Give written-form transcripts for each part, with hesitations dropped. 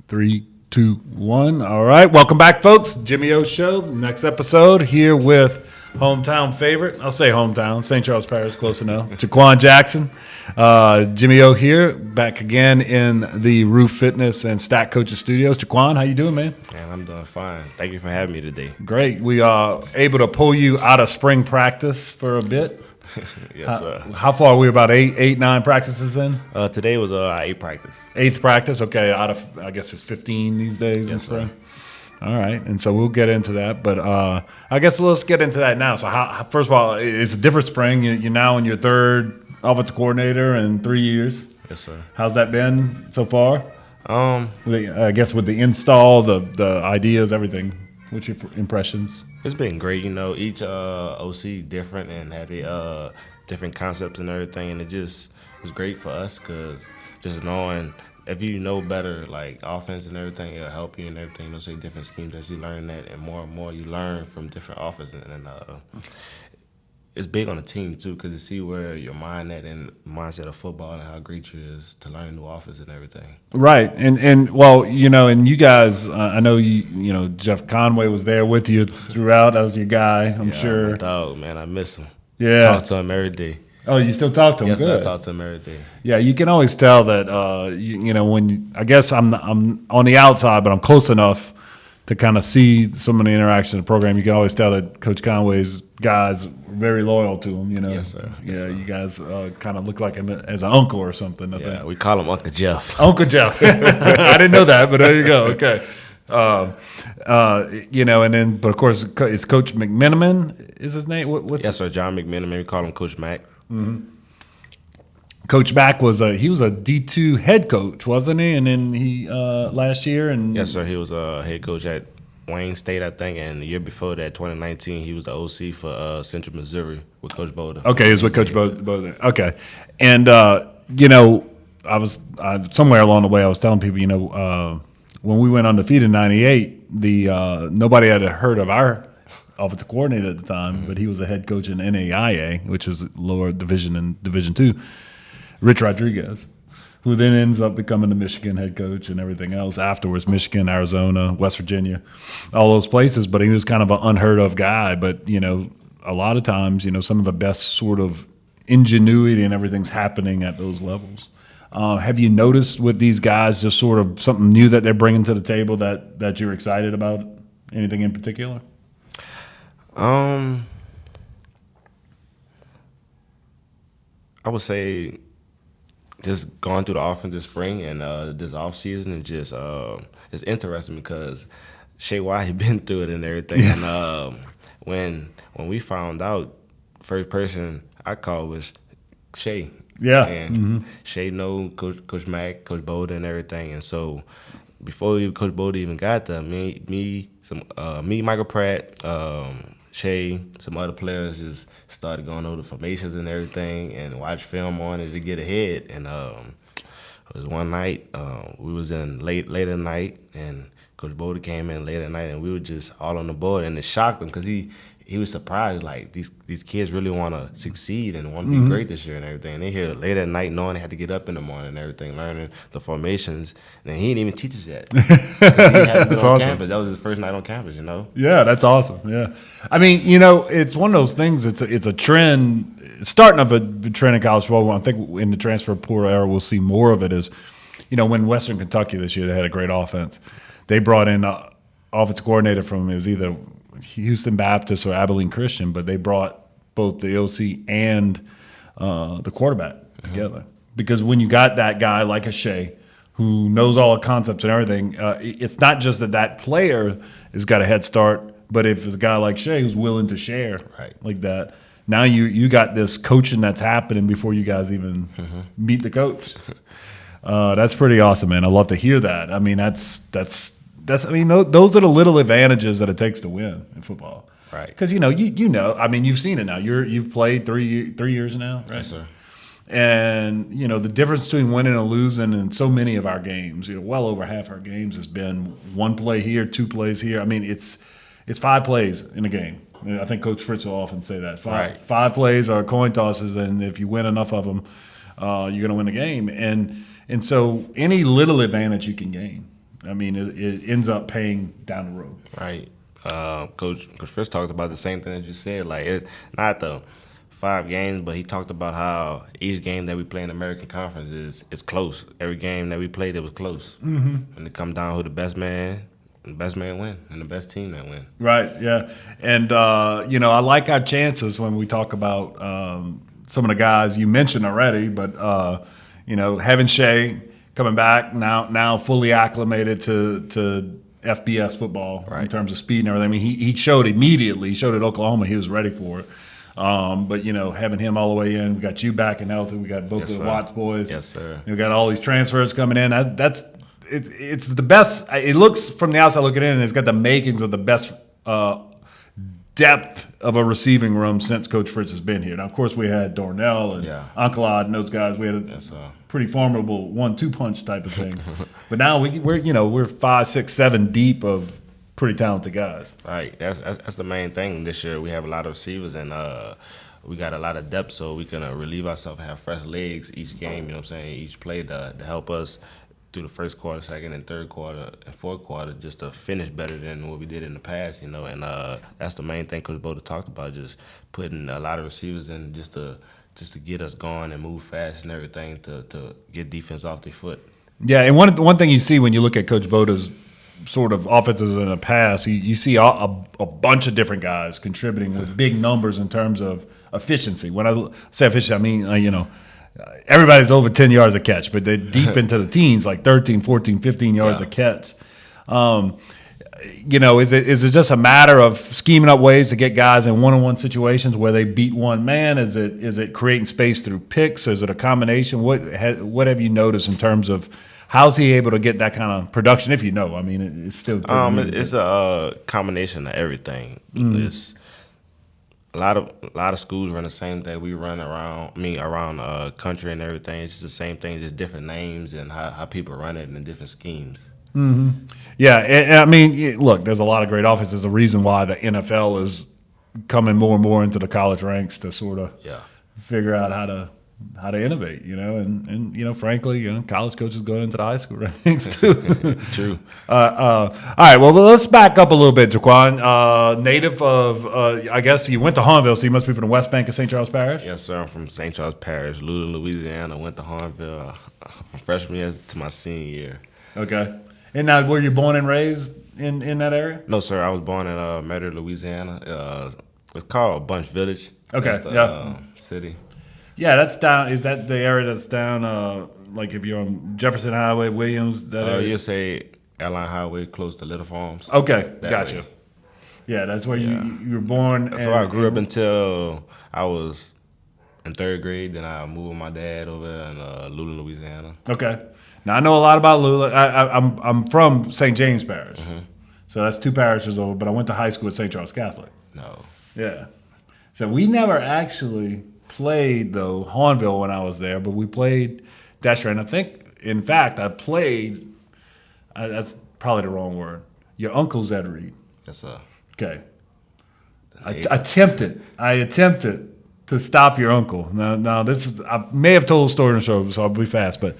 3, 2, 1. All right. Welcome back, folks. Jimmy O Show. Next episode here with hometown favorite. I'll say hometown. St. Charles Parish, close enough. Jha'Quan Jackson. Jimmy O here, back again in the Roof Fitness and Stack Coaches Studios. Jha'Quan, how you doing, man? Man, I'm doing fine. Thank you for having me today. Great. We are able to pull you out of spring practice for a bit. Yes, sir. How far are we? About eight, 9 practices in? Today was our 8th practice. 8th practice, okay. Out of, I guess it's 15 these days in spring. All right, and so we'll get into that, but I guess let's get into that now. So, first of all, it's a different spring. You're now in your 3rd offensive coordinator in 3 years. Yes, sir. How's that been so far? I guess with the install, the ideas, everything. What's your impressions? It's been great. You know, each OC different and had a different concepts and everything, and it just was great for us because just knowing if you know better, like offense and everything, it'll help you and everything. You'll say different schemes as you learn that, and more you learn from different offenses. And it's big on the team too, because you see where your mind at and mindset of football and how great you is to learn new offense and everything. Right, and well, you know, and you guys, I know you know Jeff Conway was there with you throughout. That was your guy, I'm sure. My dog, man, I miss him. Yeah, talk to him every day. Oh, you still talk to him? Yes, Good. I talk to him every day. Yeah, you can always tell that. You know, when I guess I'm on the outside, but I'm close enough to kind of see some of the interaction in the program. You can always tell that Coach Conway's guys are very loyal to him. You know, yes, sir. Yes, sir. You guys kind of look like him as an uncle or something. I think. We call him Uncle Jeff. Uncle Jeff. I didn't know that, but there you go. Okay. You know, and then, but of course, it's Coach McMenamin is his name. What's yes, sir. John McMenamin. We call him Coach Mac. Mm-hmm. Coach Mack was a D2 head coach, wasn't he? And then he last year and yes, sir. He was a head coach at Wayne State, I think, and the year before that, 2019, he was the OC for Central Missouri with Coach Boda. Okay, he was with Coach Boda. Okay, and you know, I was somewhere along the way, I was telling people, you know, when we went undefeated in '98, nobody had heard of our offensive coordinator at the time, but he was a head coach in NAIA, which is lower division in Division II, Rich Rodriguez, who then ends up becoming the Michigan head coach and everything else afterwards, Michigan, Arizona, West Virginia, all those places. But he was kind of an unheard of guy. But, you know, a lot of times, you know, some of the best sort of ingenuity and everything's happening at those levels. Have you noticed with these guys just sort of something new that they're bringing to the table that you're excited about? Anything in particular? I would say just going through the offense this spring and this off season and just it's interesting because Shay White had been through it and everything. Yeah. And when we found out, first person I called was Shay. Yeah. And Shay know Coach Mack, Coach Boda, and everything. And so before Coach Boda even got there, me, Michael Pratt, Shay, some other players just started going over the formations and everything and watch film on it to get ahead. And it was one night, we was in late at night, and Coach Boda came in late at night, and we were just all on the board, and it shocked him because he was surprised, like, these kids really want to succeed and want to be great this year and everything. And they here late at night knowing they had to get up in the morning and everything, learning the formations. And he didn't even teach us yet. He hadn't been on campus. That was his first night on campus, you know? Yeah, that's awesome, yeah. I mean, you know, it's one of those things, it's a trend, starting of a trend in college football. I think in the transfer portal era we'll see more of it is, you know, when Western Kentucky this year, they had a great offense. They brought in an offensive coordinator from, it was either Houston Baptist or Abilene Christian, but they brought both the OC and the quarterback together. Because when you got that guy like a Shea who knows all the concepts and everything, it's not just that player has got a head start, but if it's a guy like Shea who's willing to share like that, now you got this coaching that's happening before you guys even meet the coach. That's pretty awesome, man. I love to hear that. I mean, those are the little advantages that it takes to win in football. Right. Because, you know, I mean, you've seen it now. You've played 3 years now, right? Yes, sir. And, you know, the difference between winning and losing in so many of our games, you know, well over half our games has been 1 play here, 2 plays here. I mean, it's 5 plays in a game. I think Coach Fritz will often say that. Five plays are coin tosses, and if you win enough of them, you're going to win the game. And so any little advantage you can gain I mean, it ends up paying down the road. Right. Coach Fritz talked about the same thing that you said. Like, not the 5 games, but he talked about how each game that we play in the American Conference is close. Every game that we played, it was close. Mm-hmm. And it comes down to the best man win, and the best team that win. Right, yeah. And, I like our chances when we talk about some of the guys you mentioned already, but, having Shea coming back, now fully acclimated to FBS football in terms of speed and everything. I mean, he showed immediately. He showed at Oklahoma he was ready for it. But having him all the way in, we got you back and healthy. We got both the Watts boys. Yes, sir. We got all these transfers coming in. It's the best. It looks from the outside looking in, and it's got the makings of the best depth of a receiving room since Coach Fritz has been here. Now, of course, we had Darnell and Uncle Odd and those guys. We had a pretty formidable 1-2 punch type of thing. But now we're 5, 6, 7 deep of pretty talented guys. Right. That's the main thing this year. We have a lot of receivers and we got a lot of depth, so we can relieve ourselves and have fresh legs each game. You know what I'm saying? Each play to help us through the first quarter, second and third quarter, and fourth quarter, just to finish better than what we did in the past. And that's the main thing Coach Boda talked about, just putting a lot of receivers in just to get us going and move fast and everything to get defense off their foot. Yeah, and one thing you see when you look at Coach Boda's sort of offenses in the past, you see a bunch of different guys contributing with big numbers in terms of efficiency. When I say efficiency, I mean, everybody's over 10 yards a catch, but they're deep into the teens, like 13, 14, 15 yards a catch. Is it just a matter of scheming up ways to get guys in one-on-one situations where they beat one man? Is it creating space through picks? Is it a combination? What have you noticed in terms of how's he able to get that kind of production? If you know, I mean, it's still it's a combination of everything. Mm-hmm. It's a lot of schools run the same thing we run around country and everything. It's just the same thing, just different names and how people run it and different schemes. Mm-hmm. Yeah, and I mean, look, there's a lot of great offenses. There's a reason why the NFL is coming more and more into the college ranks to sort of figure out how to innovate, and frankly, college coaches going into the high school rankings too. True. All right, well, let's back up a little bit, Jha'Quan. Native of, I guess you went to Hahnville, so you must be from the West Bank of St. Charles Parish? Yes, sir. I'm from St. Charles Parish, Louisiana. Went to Hahnville from freshman year to my senior year. Okay. And now, were you born and raised in that area? No, sir. I was born in Metter, Louisiana. It's called Bunch Village. Okay, that's the, city. Yeah, that's down. Is that the area that's down? Like if you're on Jefferson Highway, Williams, that area? You say Airline Highway, close to Little Farms. Okay, gotcha. Way. Yeah, that's where you were born. That's where I grew up until I was in 3rd grade. Then I moved with my dad over in Lula, Louisiana. Okay. Now I know a lot about Lula. I'm from St. James Parish, so that's 2 parishes over. But I went to high school at St. Charles Catholic. No. Yeah. So we never actually played though Hahnville when I was there, but we played Desher, and I think, in fact, I played. That's probably the wrong word. Your uncle's Ed Reed. Yes, sir. Okay. I attempted to stop your uncle. Now this is. I may have told the story in the show, so I'll be fast, but.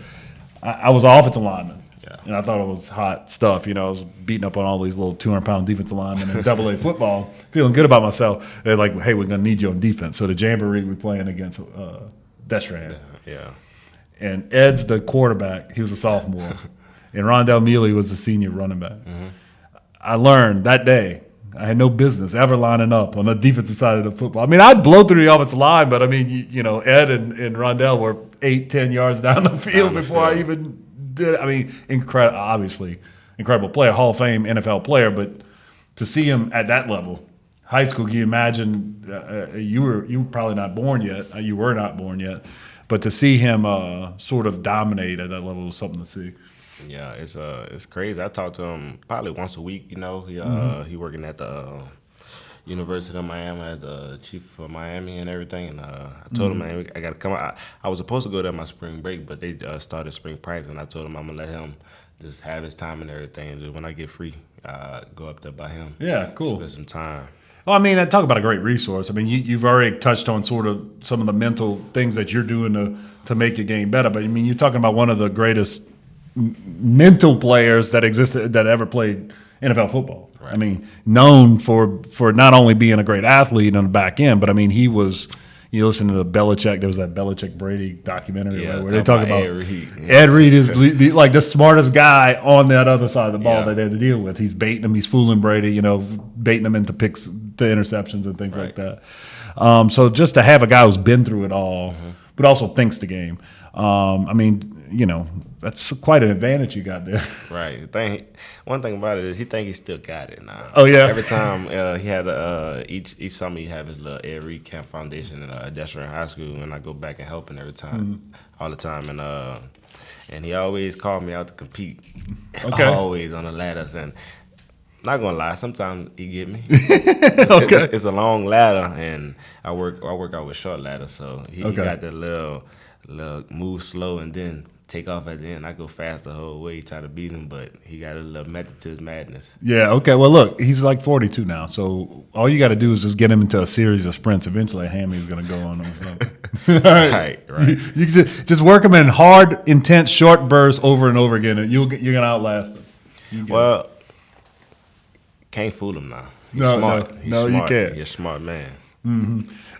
I was an offensive lineman, and I thought it was hot stuff. I was beating up on all these little 200-pound defensive linemen in AA football, feeling good about myself. They're like, hey, we're going to need you on defense. So the Jamboree, we're playing against Destran. Yeah. And Ed's the quarterback. He was a sophomore. And Rondell Mealy was the senior running back. Mm-hmm. I learned that day I had no business ever lining up on the defensive side of the football. I mean, I'd blow through the offensive line, but I mean, Ed and Rondell were 8-10 yards down the field before I even did it. I mean, obviously, incredible player, Hall of Fame NFL player, but to see him at that level, high school, can you imagine? You were probably not born yet. You were not born yet, but to see him sort of dominate at that level was something to see. Yeah, it's crazy. I talk to him probably once a week. He working at the University of Miami as the chief of Miami and everything. And I told him, man, I got to come out. I was supposed to go there my spring break, but they started spring practice, and I told him I'm gonna let him just have his time and everything. And just when I get free, go up there by him. Yeah, cool. Spend some time. Well, I mean, talk about a great resource. I mean, you've already touched on sort of some of the mental things that you're doing to make your game better. But I mean, you're talking about one of the greatest mental players that existed that ever played NFL football. Right. I mean, known for not only being a great athlete on the back end, but I mean, he was. You listen to the Belichick. There was that Belichick Brady documentary where they talk about Ed Reed. Ed Reed is like the smartest guy on that other side of the ball Yeah. that they had to deal with. He's baiting him. He's fooling Brady. Baiting him into picks, to interceptions, and things like that. So just to have a guy who's been through it all, but also thinks the game. I mean, that's quite an advantage you got there. Right. One thing about it is he think he still got it now. Oh, yeah? Every time he had each summer he have his little Ed Reed Camp Foundation in Destrehan High School, and I go back and help him every time, all the time, and he always called me out to compete. Okay. Always on the ladders, and not gonna lie, sometimes he get me. Okay. It's a long ladder, and I work out with short ladders, so he got that little move slow and then take off at the end. I go fast the whole way, try to beat him, but he got a little method to his madness. Yeah. Okay. Well, look, he's like 42 now, so all you got to do is just get him into a series of sprints. Eventually, a hammy is going to go on him. So. All right. You can just work him in hard, intense, short bursts over and over again, and you're going to outlast him. Well, can't fool him now. He's smart. He's no, smart. you can't. He's a smart man.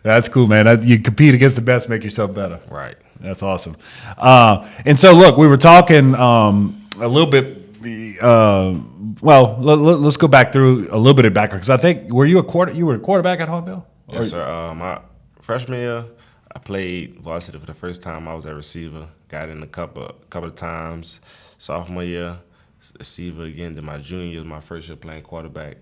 That's cool, man. You compete against the best, make yourself better. Right. That's awesome. And so, look, we were talking a little bit. Let's go back through a little bit of background because I think you were a quarterback at Hornville? Yes, sir. My freshman year, I played varsity for the first time. I was a receiver. Got in a couple of times. Sophomore year, receiver again. Then my junior year was my first year playing quarterback.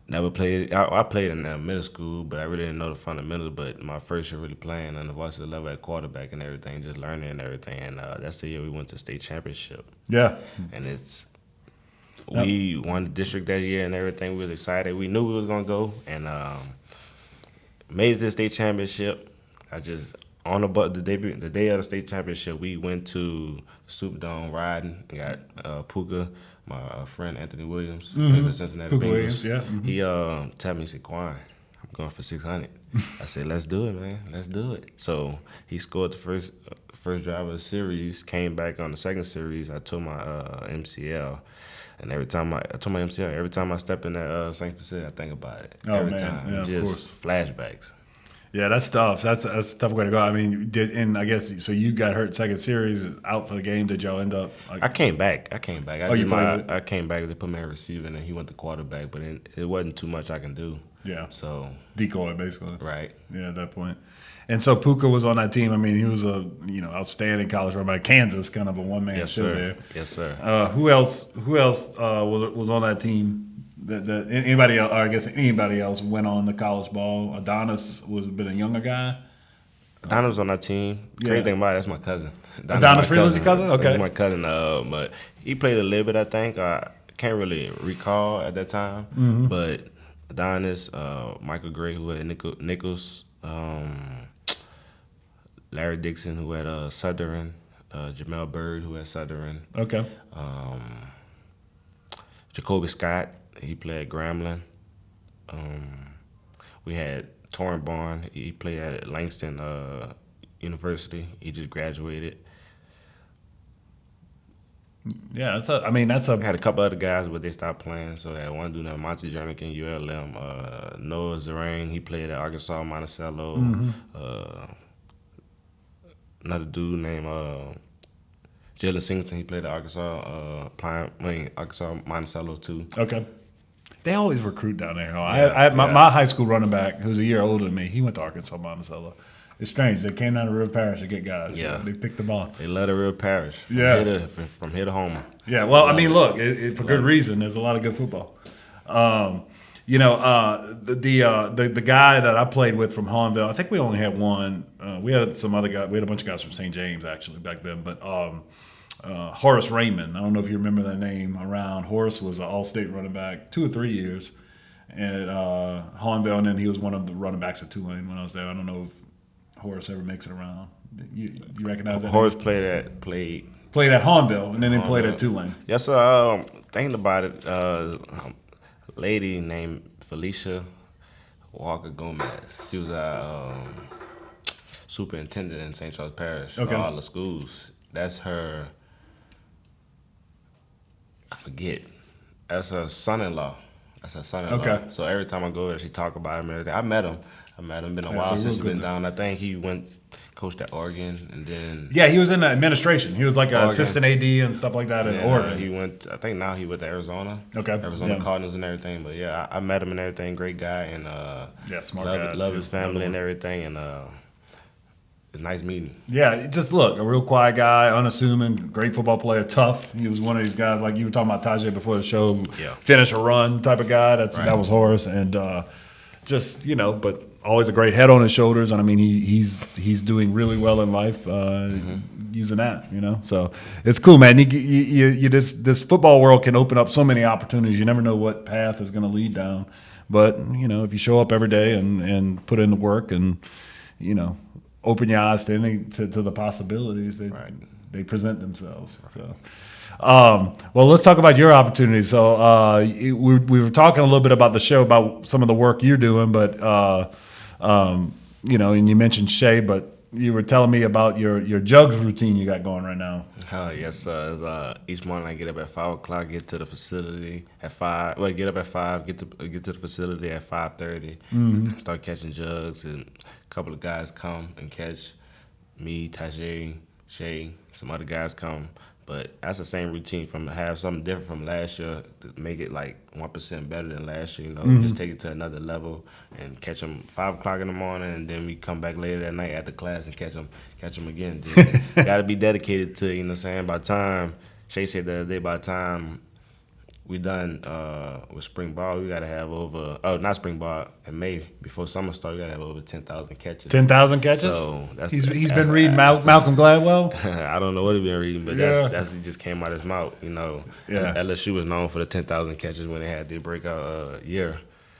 Never played. I played in middle school, but I really didn't know the fundamentals. But my first year really playing on the varsity level at quarterback and everything, just learning and everything. And that's the year we went to state championship. Yeah. And we won the district that year and everything. We was excited. We knew we was gonna go and made it to the state championship. On the day of the state championship, we went to Superdome riding. We got Puka, my friend Anthony Williams, played for the Cincinnati Puka Bengals. Williams, yeah. He told me, he said, "Quan, I'm going for 600." I said, "Let's do it, man. Let's do it." So he scored the first drive of the series. Came back on the second series. I tore my MCL. And every time I step in that same facility, I think about it. Oh, every man. time. Yeah, of Just course. flashbacks. Yeah, that's tough. That's a tough way to go. I mean, I guess so. You got hurt second series, out for the game. Did y'all end up? I came back. You played? I came back. They put me at receiver, and then he went to quarterback. But it wasn't too much I can do. Yeah. So Decoy, basically. right. Yeah, at that point. And so Puka was on that team. I mean, he was a outstanding college running back. Kansas, kind of a one man show there. Yes, sir. Who else was on that team? That anybody else, or I guess anybody else went on the college ball. Adonis was been a younger guy. Adonis was on our team. Yeah. Crazy thing about it, that's my cousin. Adonis Freeland's your cousin? Okay. He's my cousin. But he played a little bit, I think. I can't really recall at that time. Mm-hmm. But Adonis, Michael Gray, who had Nichols, Larry Dixon, who had Southern, Jamel Bird, who had Southern. Okay. Jacoby Scott, he played at Grambling. We had Torrin Barn. He played at Langston University. He just graduated. Yeah, We had a couple other guys, but they stopped playing. So that one dude named Monty Jernigan, ULM. Noah Zarang, he played at Arkansas Monticello. Another dude named Jalen Singleton, he played at Arkansas Monticello too. Okay. They always recruit down there. Yeah, My high school running back, who's a year older than me, he went to Arkansas Monticello. It's strange. They came down to River Parish to get guys. Yeah. They picked them on. They love the real parish. Yeah. From here to home. Yeah, well, I mean, look, for good reason. There's a lot of good football. The guy that I played with from Hahnville, I think we only had one. We had some other guy. We had a bunch of guys from St. James actually back then, but Horace Raymond. I don't know if you remember that name around. Horace was an all-state running back 2 or 3 years at Hahnville, and then he was one of the running backs at Tulane when I was there. I don't know if Horace ever makes it around. You recognize that? Horace name? played at Hahnville, and then he played at Tulane. Yes, sir. Thinking about it, a lady named Felicia Walker Gomez. She was a superintendent in St. Charles Parish for all the schools. That's her forget. That's her son-in-law. Okay. So every time I go there, she talk about him and everything. I met him. Been a Yeah, while so since real he's been good. down. I think he coached at Oregon, and then Yeah, he was in the administration. He was like an Oregon. assistant AD and stuff like that in then, Oregon. he went. I think now he with Arizona. Okay, Arizona yeah. Cardinals and everything. But yeah, I met him and everything. Great guy, and Yeah, smart love, guy, love too. his family and everything, and it's nice meeting. Yeah, just look, a real quiet guy, unassuming, great football player, tough. He was one of these guys like you were talking about Tajay before the show, Yeah. finish a run type of guy. Right. That was Horace, and just but always a great head on his shoulders. And I mean, he's doing really well in life using that. So it's cool, man. This football world can open up so many opportunities. You never know what path is going to lead down, but if you show up every day and put in the work and open your eyes to the possibilities that Right. they present themselves. So, well, let's talk about your opportunities. So, we were talking a little bit about the show, about some of the work you're doing, but and you mentioned Shay, but you were telling me about your jugs routine you got going right now. Yes, each morning I get up at 5:00, get to the facility at 5. Well, get up at 5, get to the facility at 5:30. Start catching jugs, and a couple of guys come and catch. Me, Tajay, Shay, some other guys come. But that's the same routine from have something different from last year to make it like 1% better than last year. Just take it to another level and catch them 5:00 in the morning, and then we come back later that night after class and catch them again. Got to be dedicated to it, saying. By the time Shay said the other day, by the time we done with spring ball, we got to have over. Oh, not spring ball in May before summer start. We got to have over 10,000 catches. 10,000 catches. So he's been reading Malcolm Gladwell. I don't know what he's been reading, but Yeah. that's it just came out of his mouth. Yeah. LSU was known for the 10,000 catches when they had their breakout year.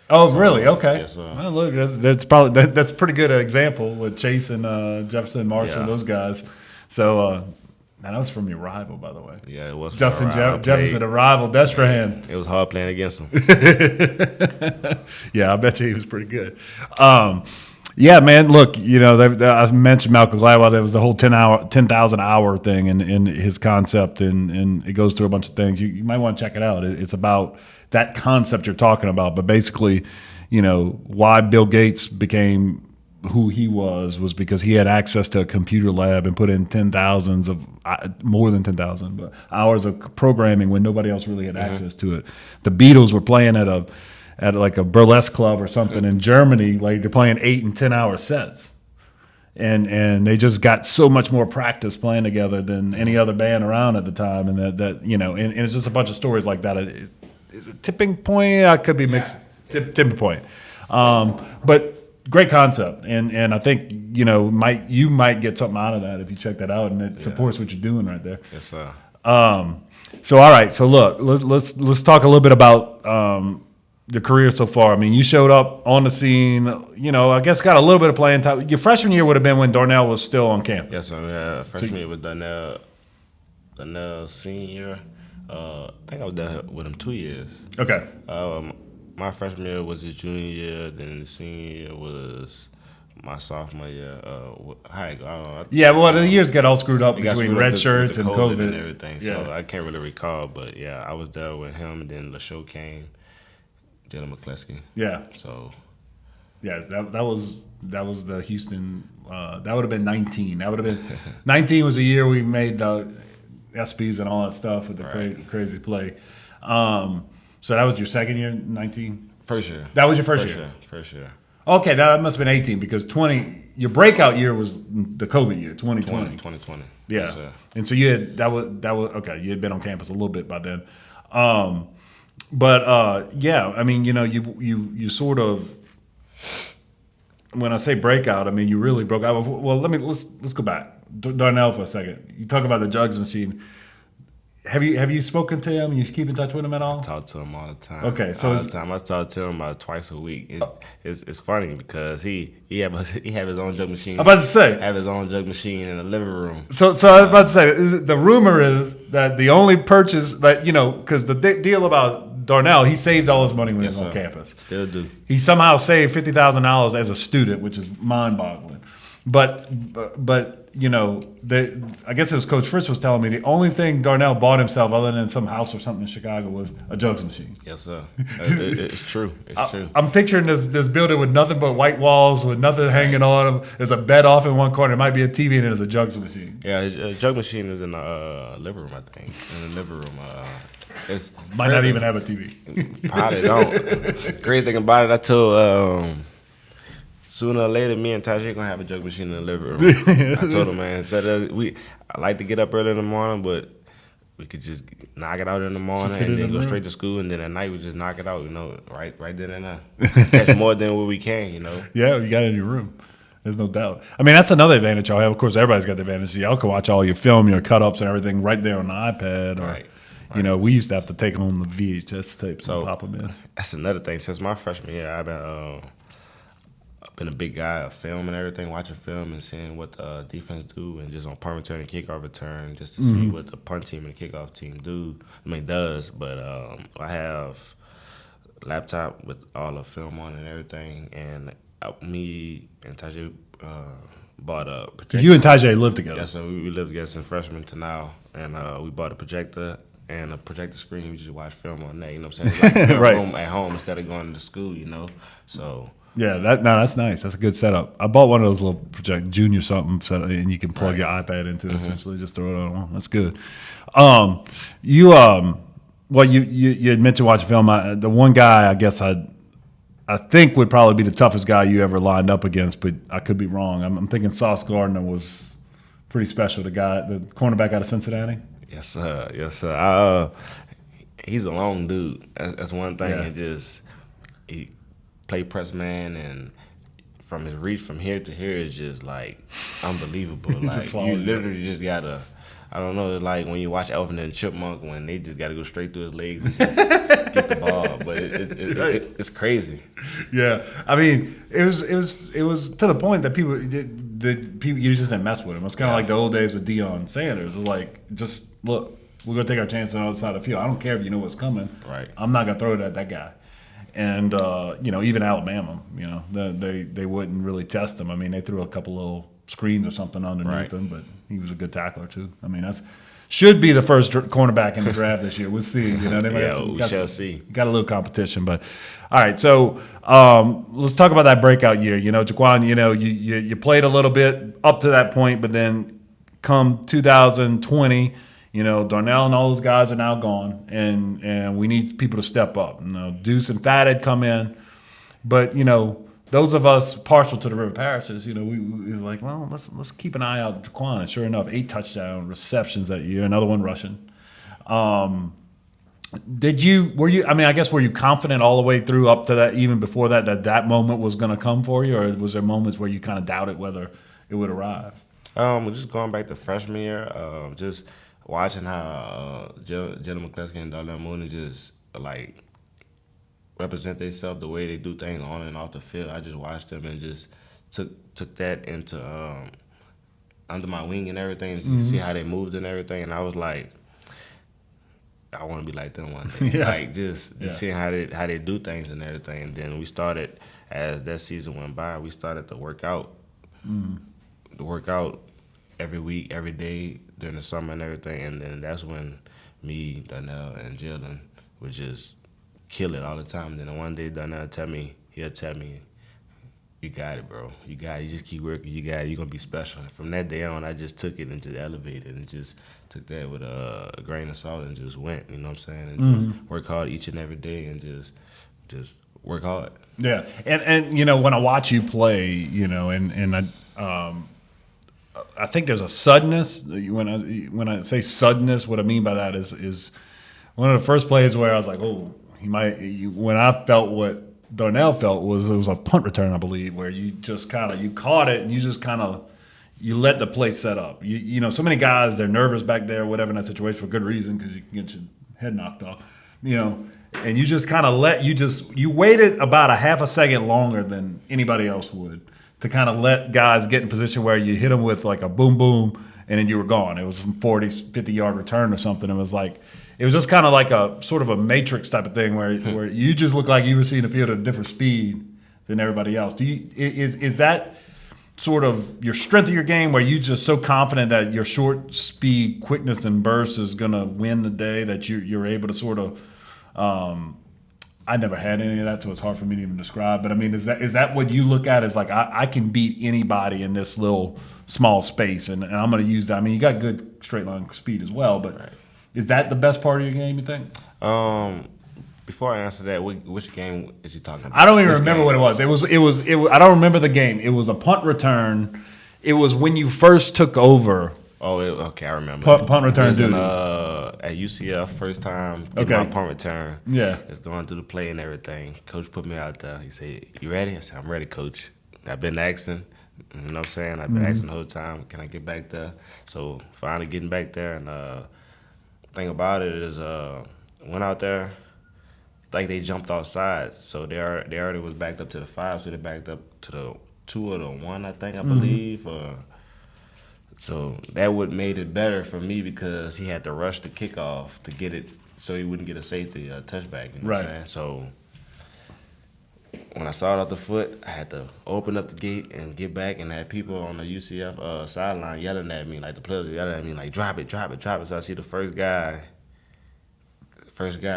Oh, really? Okay. Yes, sir. Well, look, that's probably that's a pretty good example with Chase and Jefferson, Marshall, Yeah. those guys. So, that was from your rival, by the way. Yeah, it was. Justin I Jefferson, a played. rival, Destrehan. It was hard playing against him. Yeah, I bet you he was pretty good. Yeah, man. Look, I mentioned Malcolm Gladwell. There was the whole 10,000 hour thing in his concept, and it goes through a bunch of things. You might want to check it out. It's about that concept you're talking about, but basically, why Bill Gates became who he was because he had access to a computer lab and put in more than 10,000 but hours of programming when nobody else really had access to it. The Beatles were playing at like a burlesque club or something in Germany, like they're playing 8 and 10 hour sets. And they just got so much more practice playing together than any other band around at the time. And and it's just a bunch of stories like that. Is it Tipping Point? I could be mixed. Tipping Point. But great concept. And I think, you might get something out of that if you check that out, and it supports what you're doing right there. Yes, sir. So, all right. So look, let's talk a little bit about, your career so far. I mean, you showed up on the scene, I guess got a little bit of playing time. Your freshman year would have been when Darnell was still on campus. Yes, sir. Yeah, freshman year with Darnell senior. I think I was there with him 2 years. Okay. My freshman year was his junior year. Then the senior year was my sophomore year. How it go? I don't know. Yeah, well, the years got all screwed up It got between screwed up red with shirts the and COVID. and everything. So Yeah. I can't really recall, but yeah, I was there with him. And then LaShow came, Jalen McCleskey. Yeah. So Yes, that was the Houston. That would have been 19. That would have been 19 was a year we made SPs and all that stuff with the crazy play. So that was your second year, 19. first year. That was your first year. First year. Okay, that must have been 18 because 20. Your breakout year was the COVID year, 2020. 2020. Yeah, Yes, sir. and so you had that was okay. You had been on campus a little bit by then, but yeah, I mean, you sort of. When I say breakout, I mean you really broke out. Well, let's go back, Darnell, for a second. You talk about the jugs machine. Have you spoken to him? You keep in touch with him at all? Talk to him all the time. Okay, so all the time. I talk to him about twice a week. It's funny because he have his own jug machine. I'm about to say. Have his own jug machine in the living room. So I was about to say, the rumor is that the only purchase that because the deal about Darnell, he saved all his money when he was on campus. Still do. He somehow saved $50,000 as a student, which is mind-boggling. But I guess it was Coach Fritz was telling me the only thing Darnell bought himself other than some house or something in Chicago was a jugs machine. Yes, sir. It's true. It's true. I'm picturing this building with nothing but white walls, with nothing hanging on them. There's a bed off in one corner. There might be a TV, and there's a jugs machine. Yeah, a jug machine is in the living room, I think. In the living room. It's might not even have a TV. Probably don't. Crazy thing about it, I told sooner or later, me and Tajay gonna have a jug machine in the living room. I told him, man, I like to get up early in the morning, but we could just knock it out in the morning and then go straight to school, and then at night we just knock it out, right then and there. Catch more than what we can, Yeah, you got it in your room. There's no doubt. I mean, that's another advantage y'all have. Of course, everybody's got the advantage. Y'all can watch all your film, your cut-ups and everything right there on the iPad. Or, right. We used to have to take them on the VHS tapes and pop them in. That's another thing. Since my freshman year, I've been a big guy of film and everything, watching film and seeing what the defense do, and just on punt return and kickoff return, just to see what the punt team and the kickoff team does. But I have a laptop with all the film on and everything, and me and Tajay bought a projector. You and Tajay lived together. Yeah, so we lived together since freshman to now, and we bought a projector and a projector screen. We just watch film on that, you know what I'm saying? It's like right. Room at home instead of going to school, so... Yeah, that's nice. That's a good setup. I bought one of those little project junior something setup, and you can plug your iPad into it, essentially. Just throw it on one. That's good. You had mentioned watching film. The one guy I guess I think would probably be the toughest guy you ever lined up against, but I could be wrong. I'm thinking Sauce Gardner was pretty special. The cornerback out of Cincinnati. Yes, sir. He's a long dude. That's one thing. Yeah. He play press man, and from his reach from here to here is just like unbelievable. Like you literally just gotta, I don't know, it's like when you watch Alvin and Chipmunk when they just gotta go straight through his legs and just get the ball. But it's crazy. Yeah, I mean, it was to the point that people you just didn't mess with him. It's kind of like the old days with Deion Sanders. It was like, just look, we're gonna take our chance on the other side of the field. I don't care if you know what's coming. Right. I'm not gonna throw it at that guy. And even Alabama, they wouldn't really test him. I mean, they threw a couple little screens or something underneath him, but he was a good tackler too. I mean, should be the first cornerback in the draft this year. We'll see. We shall see. Got a little competition, but all right. So let's talk about that breakout year. Jha'Quan, you played a little bit up to that point, but then come 2020. Darnell and all those guys are now gone, and we need people to step up. Deuce and Thad had come in, but those of us partial to the River Parishes, we was like, well, let's keep an eye out for Jha'Quan. And sure enough, 8 touchdown receptions that year, another one rushing. I guess were you confident all the way through up to that, even before that moment was going to come for you, or was there moments where you kind of doubted whether it would arrive? Just going back to freshman year, just watching how Jalen McCleskey and Darnell Mooney just like represent themselves the way they do things on and off the field. I just watched them and just took that into under my wing and everything, and see how they moved and everything. And I was like, I want to be like them one day. Like just seeing how they do things and everything. And then we started, as that season went by, we started to work out. To work out every week, every day during the summer and everything, and then that's when me, Darnell, and Jalen would just kill it all the time. Then one day Darnell he'll tell me, you got it, bro. You got it. You just keep working. You got it. You're going to be special. And from that day on, I just took it and just elevated and just took that with a grain of salt and just went, you know what I'm saying? And just work hard each and every day and just work hard. Yeah. And when I watch you play, I think there's a suddenness. When I say suddenness, what I mean by that is one of the first plays where I was like, oh, when I felt what Darnell felt it was a punt return, I believe, where you just you caught it and you just you let the play set up. So many guys, they're nervous back there, whatever, in that situation for good reason, because you can get your head knocked off, and you just you waited about a half a second longer than anybody else would to kind of let guys get in position where you hit them with like a boom, boom, and then you were gone. It was some 40, 50-yard return or something. It was just kind of like a sort of a matrix type of thing where you just looked like you were seeing the field at a different speed than everybody else. Is that sort of your strength of your game where you just so confident that your short speed, quickness, and burst is going to win the day that you're able to sort of I never had any of that, so it's hard for me to even describe. But I mean, is that what you look at as like I can beat anybody in this little small space, and I'm going to use that? I mean, you got good straight line speed as well, but is that the best part of your game, you think? Before I answer that, which game is you talking about? I don't even remember what it was. It was. I don't remember the game. It was a punt return. It was when you first took over. Oh, okay, I remember. Punt return duties. At UCF, first time getting my punt return. Yeah. It's going through the play and everything. Coach put me out there. He said, "You ready?" I said, "I'm ready, Coach." I've been asking. You know what I'm saying? I've been asking the whole time, can I get back there? So finally getting back there. And thing about it is went out there. I think they jumped off sides. So they already was backed up to the 5, so they backed up to the 2 or the 1, I think, I believe. So that would made it better for me because he had to rush the kickoff to get it so he wouldn't get a safety touchback. You know what I'm saying? So when I saw it off the foot, I had to open up the gate and get back, and had people on the UCF sideline yelling at me, like the players yelling at me, like, drop it, drop it, drop it. So I see the first guy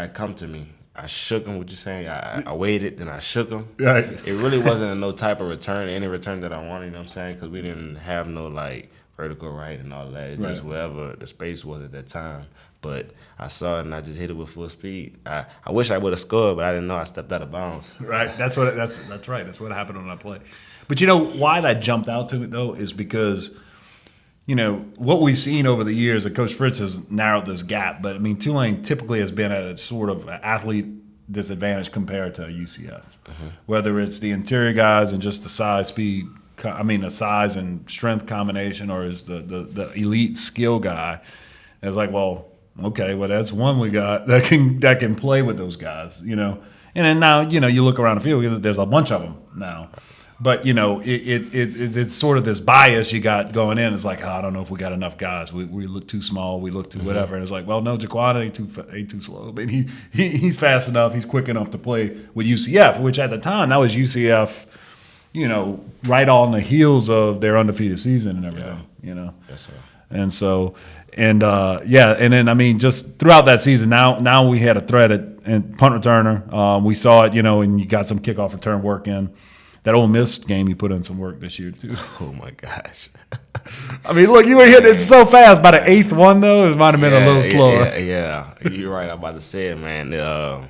come to me. I shook him, what you saying? I waited, then I shook him. Right. It really wasn't no type of return, any return that I wanted, you know what I'm saying? Because we didn't have no, like, vertical right and all that. It just wherever the space was at that time. But I saw it, and I just hit it with full speed. I wish I would have scored, but I didn't know I stepped out of bounds. Right. That's right. That's what happened on that play. But you know why that jumped out to me, though, is because – you know, what we've seen over the years, that Coach Fritz has narrowed this gap. But, I mean, Tulane typically has been at a sort of athlete disadvantage compared to UCF. Whether it's the interior guys and just the size, the size and strength combination, or is the elite skill guy. And it's like, well, okay, well, that's one we got that can play with those guys, you know. And then now, you know, you look around the field, there's a bunch of them now. But, you know, it's sort of this bias you got going in. It's like, I don't know if we got enough guys. We look too small. We look too whatever. And it's like, well, no, Jha'Quan ain't too slow. But he's fast enough. He's quick enough to play with UCF, which at the time, that was UCF, you know, right on the heels of their undefeated season and everything, you know. Yes, sir. And so, and then, I mean, just throughout that season, now we had a threat at punt returner. We saw it, you know, and you got some kickoff return work in. That Ole Miss game, you put in some work this year, too. Oh, my gosh. I mean, look, you were hitting it so fast. By the 8th one, though, it might have been a little slower. Yeah. You're right. I'm about to say it, man.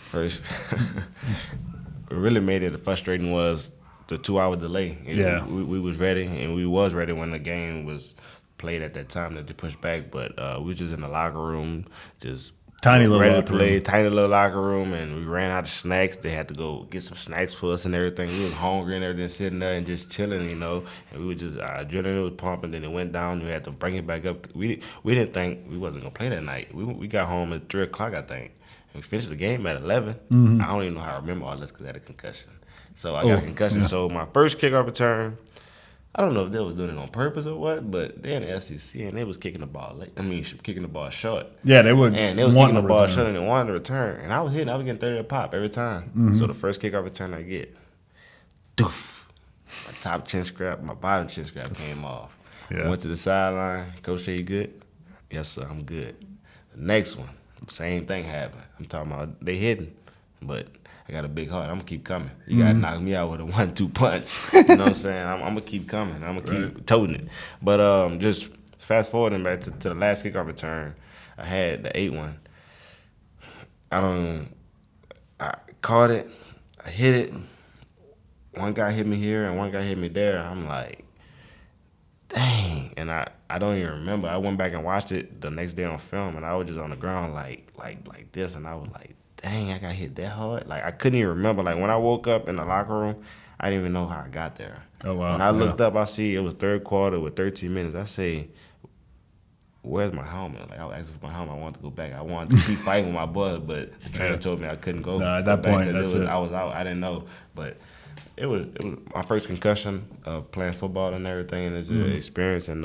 First, what really made it frustrating was the 2-hour delay. We was ready, and we was ready when the game was played at that time that they pushed back. But we was just in the locker room, just tiny little ready locker to play, room. tiny little locker room, and we ran out of snacks. They had to go get some snacks for us and everything. We was hungry and everything, sitting there and just chilling, you know. And we were just adrenaline was pumping. Then it went down. We had to bring it back up. We didn't think we wasn't gonna play that night. We got home at 3:00, I think, and we finished the game at 11. I don't even know how I remember all this because I had a concussion. So I got a concussion. Yeah. So my first kickoff return, I don't know if they was doing it on purpose or what, but they're in the SEC and they was kicking the ball late. kicking the ball short. Yeah, they would. And they was kicking the ball short and they wanted to return. And I was getting 30 a pop every time. So the first kickoff return I get, doof, my top chin strap, my bottom chin strap came off. Yeah. Went to the sideline. Coach, you good? Yes, sir, I'm good. The next one, same thing happened. I'm talking about they hidden, but I got a big heart. I'm going to keep coming. You got to knock me out with a 1-2 punch. You know what I'm saying? I'm going to keep coming. I'm going to keep toting it. But just fast forwarding back to the last kickoff return, I had the 8-1. I caught it. I hit it. One guy hit me here and one guy hit me there. I'm like, dang. And I don't even remember. I went back and watched it the next day on film, and I was just on the ground like this, and I was like, dang, I got hit that hard. Like, I couldn't even remember. Like, when I woke up in the locker room, I didn't even know how I got there. Oh, wow. When I looked up, I see it was third quarter with 13 minutes. I say, where's my helmet? Like, I was asking for my helmet. I wanted to go back. I wanted to keep fighting with my bud, but the trainer told me I couldn't go. No, at that point, that's it. I was out. I didn't know. But it was my first concussion of playing football and everything. And it's an experience, and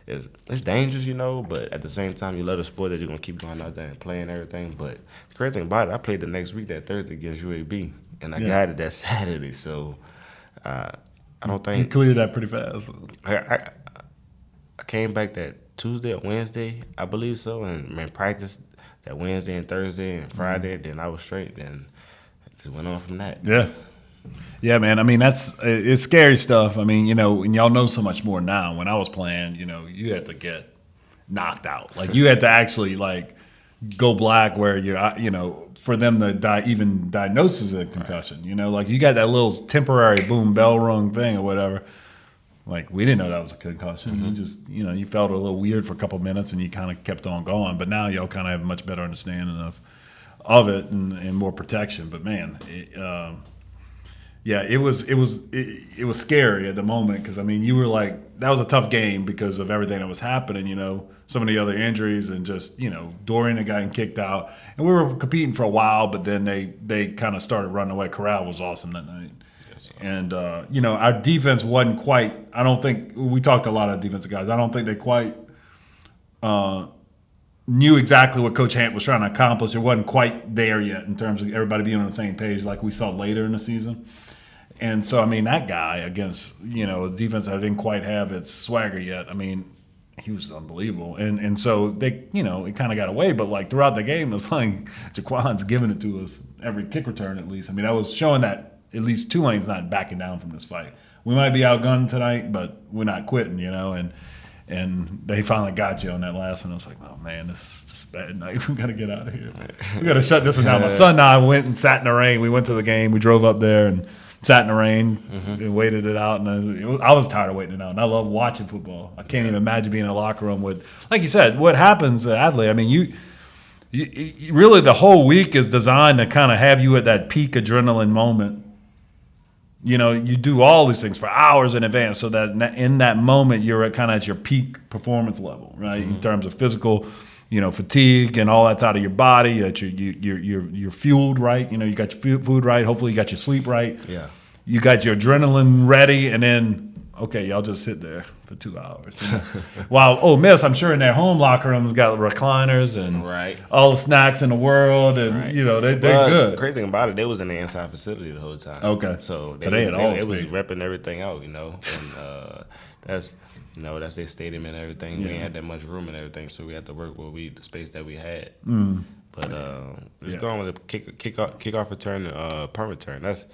it's dangerous, you know, but at the same time, you love the sport that you're going to keep going out there and playing everything. But the great thing about it, I played the next week, that Thursday, against UAB, and I got it that Saturday. So I don't You think cleared that pretty fast. I came back that Tuesday or Wednesday, I believe so, and man, practiced that Wednesday and Thursday and Friday. Then I was straight. Then it just went on from that. Yeah. Yeah, man. I mean, it's scary stuff. I mean, and y'all know so much more now. When I was playing, you had to get knocked out. Like you had to actually like go black where for them to even diagnose as a concussion. Like you got that little temporary boom bell rung thing or whatever. Like we didn't know that was a concussion. Mm-hmm. You just you felt a little weird for a couple of minutes and you kind of kept on going. But now y'all kind of have a much better understanding of it and more protection. But man, yeah, it was scary at the moment because I mean you were like that was a tough game because of everything that was happening. Some of the other injuries and just Dorian had gotten kicked out and we were competing for a while, but then they kind of started running away. Corral was awesome that night. And, our defense wasn't quite – I don't think – we talked to a lot of defensive guys. I don't think they quite knew exactly what Coach Hant was trying to accomplish. It wasn't quite there yet in terms of everybody being on the same page like we saw later in the season. And so, I mean, that guy against, a defense that didn't quite have its swagger yet, I mean, he was unbelievable. And so they, it kind of got away. But, like, throughout the game, it's like Jha'Quan's giving it to us every kick return at least. I mean, that was showing that – at least Tulane's not backing down from this fight. We might be outgunned tonight, but we're not quitting, and they finally got you on that last one. I was like, oh, man, this is just a bad night. We got to get out of here. We got to shut this one down. My son and I went and sat in the rain. We went to the game. We drove up there and sat in the rain and waited it out. And I was tired of waiting it out, and I love watching football. I can't even imagine being in a locker room with, like you said, what happens, Adley, I mean, you really the whole week is designed to kind of have you at that peak adrenaline moment. You do all these things for hours in advance so that in that moment you're at your peak performance level, right? In terms of physical, fatigue and all that's out of your body, that you're fueled right, you got your food right, hopefully you got your sleep right. Yeah. You got your adrenaline ready and then okay, y'all just sit there for 2 hours. While Ole Miss, I'm sure in their home locker rooms got recliners and all the snacks in the world, and they're good. The crazy thing about it, they was in the inside facility the whole time. Okay, so they was repping everything out, and that's that's their stadium and everything. We ain't had that much room and everything, so we had to work with the space that we had. But just going with the kickoff return, punt return. That's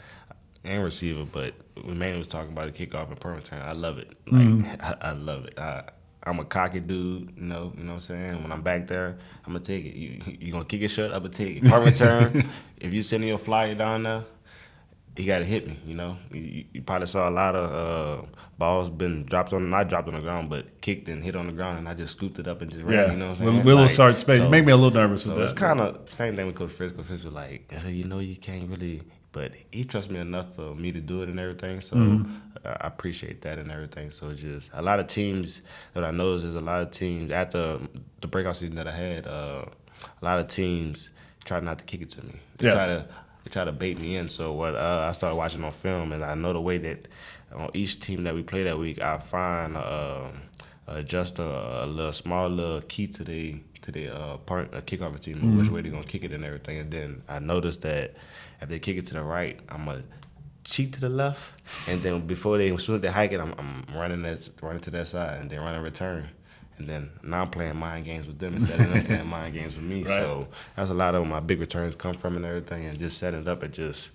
and receiver, but when Manny was talking about the kickoff and punt return, I love it. Like I love it. I'm a cocky dude, you know what I'm saying? When I'm back there, I'm gonna take it. You gonna kick it short, I'm gonna take it. Punt return, if you sending your flyer down there, you gotta hit me, You probably saw a lot of balls been not dropped on the ground, but kicked and hit on the ground, and I just scooped it up and just ran, you know what I'm saying? Willow start space. So, make me a little nervous with that. It's kind of same thing with Coach Fritz. Coach Fritz was like, you can't really... But he trusts me enough for me to do it and everything, so I appreciate that and everything. So it's just a lot of teams that I noticed is a lot of teams after the breakout season that I had. A lot of teams try not to kick it to me. They try to bait me in. So what I started watching on film, and I know the way that on each team that we play that week, I find just a little small little key to the kickoff team, which way they're gonna kick it and everything. And then I noticed that if they kick it to the right, I'm gonna cheat to the left, and then as soon as they hike it, I'm running to that side, and then running return. And then now I'm playing mind games with them instead of them playing mind games with me. Right. So that's a lot of where my big returns come from and everything, and just setting it up and just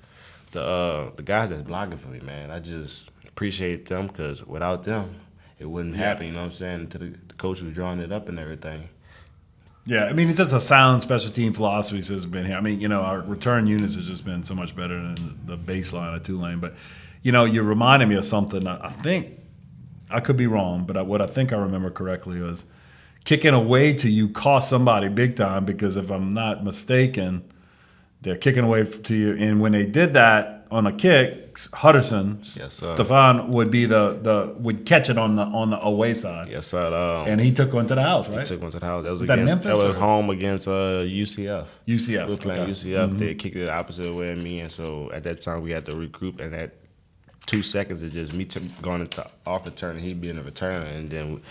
the guys that's blocking for me, man. I just appreciate them because without them, it wouldn't happen. You know what I'm saying? To the coach who's drawing it up and everything. Yeah, I mean, it's just a sound special team philosophy has been here. I mean, our return units has just been so much better than the baseline of Tulane. But, you reminded me of something. I think, I could be wrong, but what I think I remember correctly was kicking away to you cost somebody big time because if I'm not mistaken, they're kicking away to you. And when they did that on a kick, Hutterson, Stefan would be would catch it on the away side. Yes, sir. And he took one to the house, right? He took one to the house. That was Memphis, that was home against UCF. UCF. We were playing UCF. They kicked it the opposite way of me, and so at that time we had to regroup. And at 2 seconds, it just me going into off return and he being a returner, and then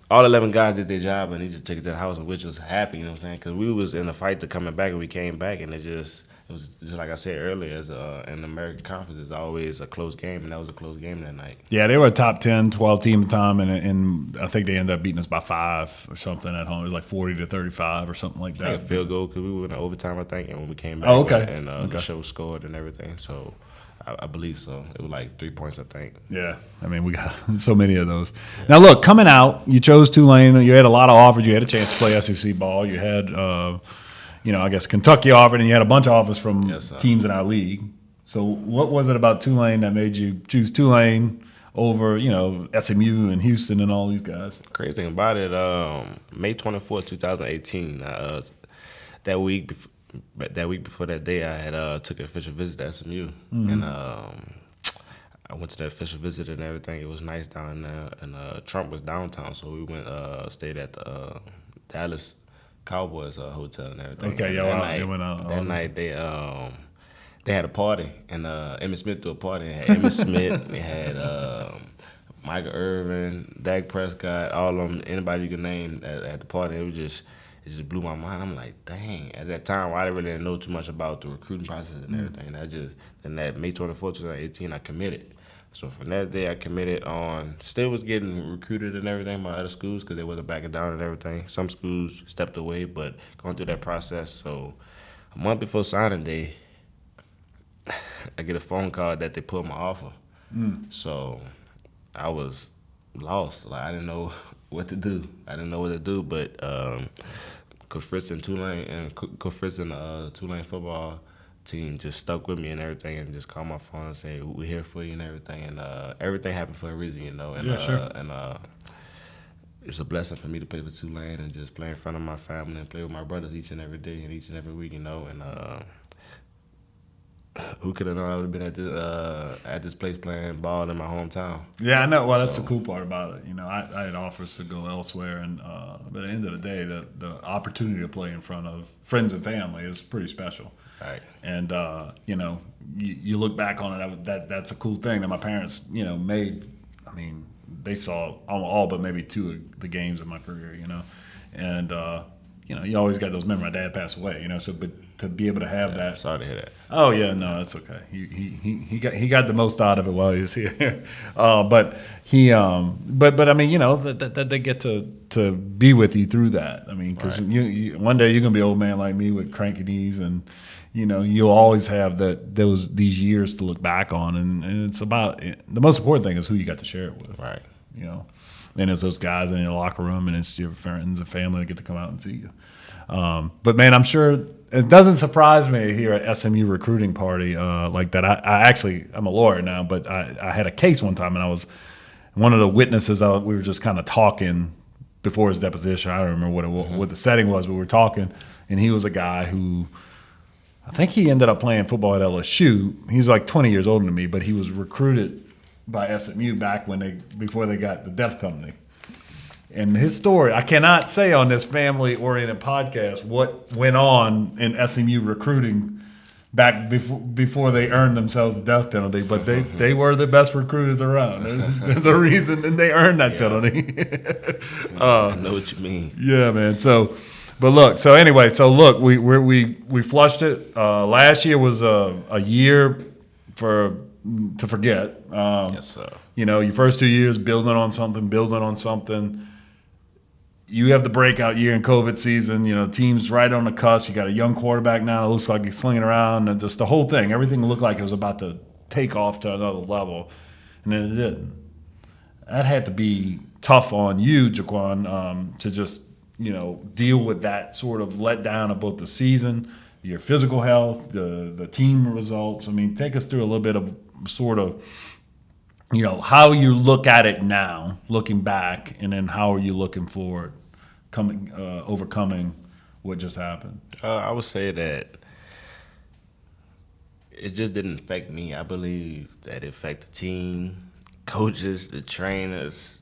all 11 guys did their job, and he just took it to the house, and which was happy, you know what I'm saying? Because we was in a fight to coming back, and we came back, and it just it was just like I said earlier, as in the American Conference, it's always a close game, and that was a close game that night. Yeah, they were a top 10, 12 team at the time, and I think they ended up beating us by 5 or something at home. It was like 40-35 or something like that. Like a field goal because we were in overtime, I think, and when we came back, and the show scored and everything. So I believe so. It was like 3 points, I think. Yeah, I mean, we got so many of those. Yeah. Now, look, coming out, you chose Tulane. You had a lot of offers. You had a chance to play SEC ball. You had, I guess Kentucky offered, and you had a bunch of offers from teams in our league. So what was it about Tulane that made you choose Tulane over, SMU and Houston and all these guys? Crazy thing about it, May 24th, 2018, that week before that day, I had took an official visit to SMU, and I went to the official visit and everything. It was nice down there, and Trump was downtown, so we went stayed at the Dallas Cowboys hotel and everything. Okay, and they went out. That night they had a party, and Emmitt Smith threw a party. They had Emmitt Smith, they had Michael Irvin, Dak Prescott, all of them, anybody you could name at the party. It just blew my mind. I'm like, dang. At that time, I didn't really know too much about the recruiting process and everything. And that May 24th, 2018, I committed. So from that day, I committed on. Still was getting recruited and everything by other schools because they wasn't backing down and everything. Some schools stepped away, but going through that process. So a month before signing day, I get a phone call that they pulled my offer. So I was lost. Like I didn't know what to do. But Coach Fritz and Tulane Tulane football team just stuck with me and everything, and just called my phone and say we're here for you and everything, and everything happened for a reason, And sure. And it's a blessing for me to play for Tulane and just play in front of my family and play with my brothers each and every day and each and every week, And who could have known I would have been at this place playing ball in my hometown? Yeah, I know. Well, that's the cool part about it. I had offers to go elsewhere, and but at the end of the day, the opportunity to play in front of friends and family is pretty special. Right. And you look back on it, that's a cool thing that my parents made. I mean, they saw all but maybe 2 of the games of my career. And you always got those memories. My dad passed away. So but to be able to have that. Sorry to hear that. Oh yeah, no, that's okay. He got the most out of it while he was here. But I mean, that they get to be with you through that. I mean, because you one day you're gonna be an old man like me with cranky knees, and you'll always have these years to look back on, and it's about the most important thing is who you got to share it with. Right. And it's those guys in your locker room, and it's your friends and family that get to come out and see you. But man, I'm sure it doesn't surprise me here at SMU recruiting party like that. I'm a lawyer now, but I had a case one time, and I was one of the witnesses. We were just kind of talking before his deposition. I don't remember what the setting was, but we were talking, and he was a guy who I think he ended up playing football at LSU. He was like 20 years older than me, but he was recruited by SMU back before they got the death penalty. And his story, I cannot say on this family-oriented podcast what went on in SMU recruiting back before they earned themselves the death penalty, but they were the best recruiters around. There's a reason, and they earned that penalty. I know what you mean. Yeah, man. We flushed it. Last year was a year to forget. Yes, sir. Your first 2 years building on something. You have the breakout year in COVID season. Team's right on the cusp. You got a young quarterback now. It looks like he's slinging around, and just the whole thing. Everything looked like it was about to take off to another level, and then it didn't. That had to be tough on you, Jha'Quan, to just deal with that sort of letdown of both the season, your physical health, the team results. I mean, take us through a little bit of sort of how you look at it now, looking back, and then how are you looking forward, overcoming what just happened? I would say that it just didn't affect me. I believe that it affected the team, coaches, the trainers,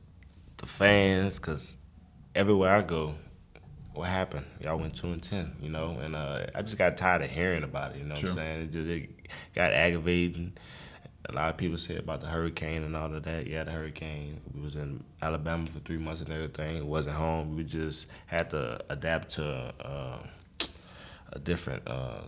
the fans, because everywhere I go, what happened? Y'all went 2-10, and I just got tired of hearing about it, Sure. what I'm saying? It got aggravating. A lot of people say about the hurricane and all of that. Yeah, the hurricane. We was in Alabama for 3 months and everything. It wasn't home. We just had to adapt to a different